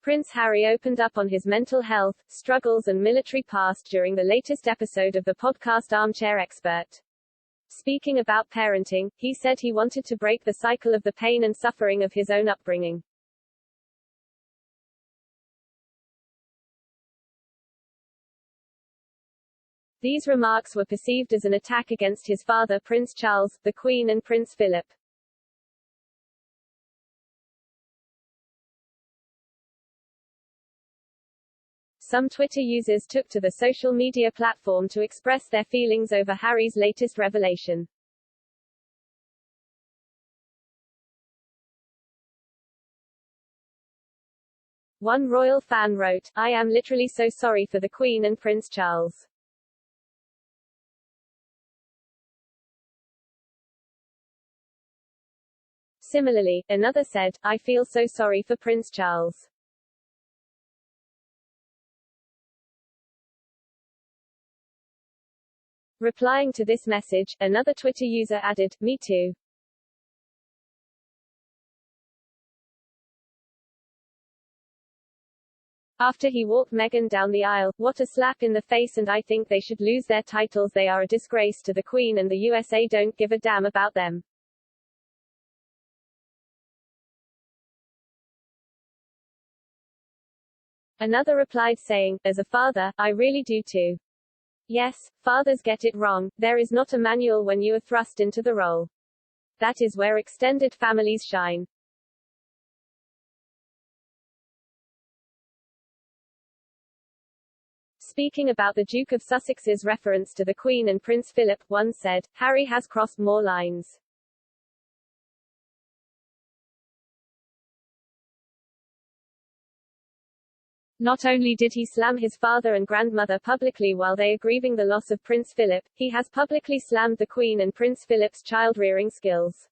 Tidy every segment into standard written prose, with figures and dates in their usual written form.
Prince Harry opened up on his mental health, struggles and military past during the latest episode of the podcast Armchair Expert. Speaking about parenting, he said he wanted to break the cycle of the pain and suffering of his own upbringing. These remarks were perceived as an attack against his father Prince Charles, the Queen and Prince Philip. Some Twitter users took to the social media platform to express their feelings over Harry's latest revelation. One royal fan wrote, "I am literally so sorry for the Queen and Prince Charles. Similarly, another said, I feel so sorry for Prince Charles. Replying to this message, another Twitter user added, me too. After he walked Meghan down the aisle, what a slap in the face, and I think they should lose their titles. They are a disgrace to the Queen and the USA don't give a damn about them. Another replied saying, as a father, I really do too. Yes, fathers get it wrong. There is not a manual when you are thrust into the role. That is where extended families shine. Speaking about the Duke of Sussex's reference to the Queen and Prince Philip, one said, Harry has crossed more lines. Not only did he slam his father and grandmother publicly while they are grieving the loss of Prince Philip, he has publicly slammed the Queen and Prince Philip's child-rearing skills.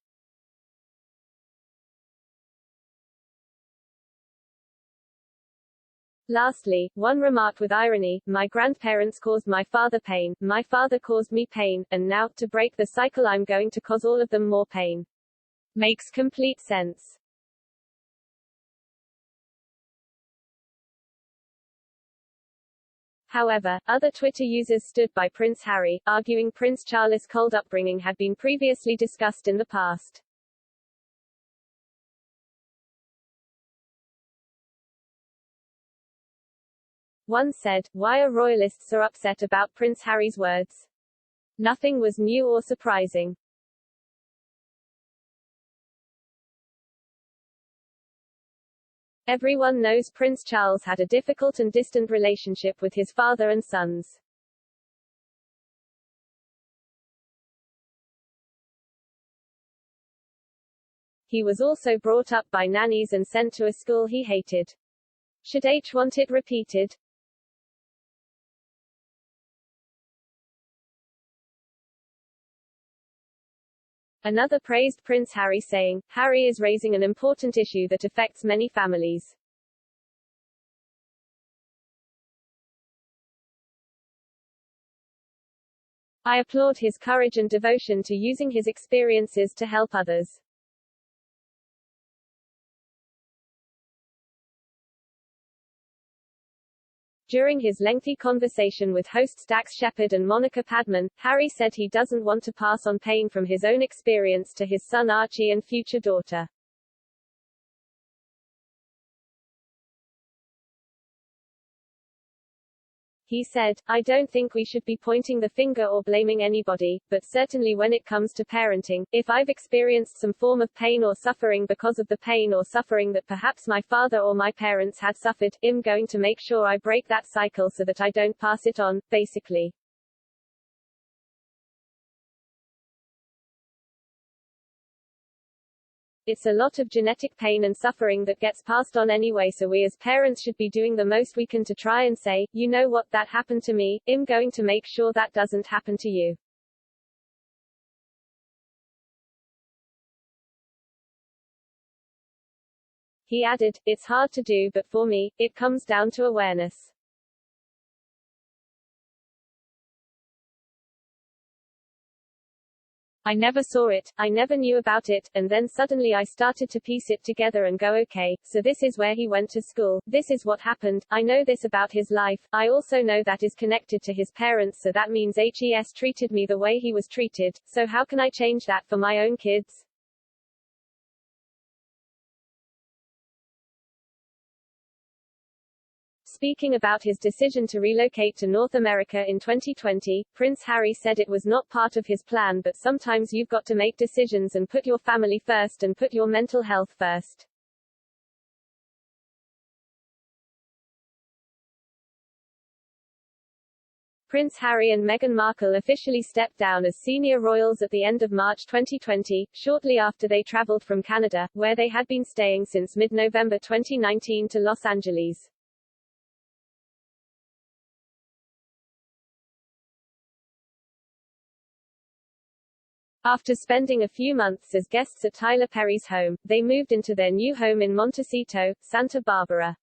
Lastly, one remarked with irony, my grandparents caused my father pain, my father caused me pain, and now, to break the cycle I'm going to cause all of them more pain. Makes complete sense. However, other Twitter users stood by Prince Harry, arguing Prince Charles' cold upbringing had been previously discussed in the past. One said, why are royalists so upset about Prince Harry's words? Nothing was new or surprising. Everyone knows Prince Charles had a difficult and distant relationship with his father and sons. He was also brought up by nannies and sent to a school he hated. Should H want it repeated? Another praised Prince Harry saying, Harry is raising an important issue that affects many families. I applaud his courage and devotion to using his experiences to help others. During his lengthy conversation with hosts Dax Shepard and Monica Padman, Harry said he doesn't want to pass on pain from his own experience to his son Archie and future daughter. He said, I don't think we should be pointing the finger or blaming anybody, but certainly when it comes to parenting, if I've experienced some form of pain or suffering because of the pain or suffering that perhaps my father or my parents had suffered, I'm going to make sure I break that cycle so that I don't pass it on, basically. It's a lot of genetic pain and suffering that gets passed on anyway, so we as parents should be doing the most we can to try and say, you know what, that happened to me, I'm going to make sure that doesn't happen to you. He added, it's hard to do, but for me, it comes down to awareness. I never saw it, I never knew about it, and then suddenly I started to piece it together and go okay, so this is where he went to school, this is what happened, I know this about his life, I also know that is connected to his parents, so that means HES treated me the way he was treated, so how can I change that for my own kids? Speaking about his decision to relocate to North America in 2020, Prince Harry said it was not part of his plan, but sometimes you've got to make decisions and put your family first and put your mental health first. Prince Harry and Meghan Markle officially stepped down as senior royals at the end of March 2020, shortly after they traveled from Canada, where they had been staying since mid-November 2019 to Los Angeles. After spending a few months as guests at Tyler Perry's home, they moved into their new home in Montecito, Santa Barbara.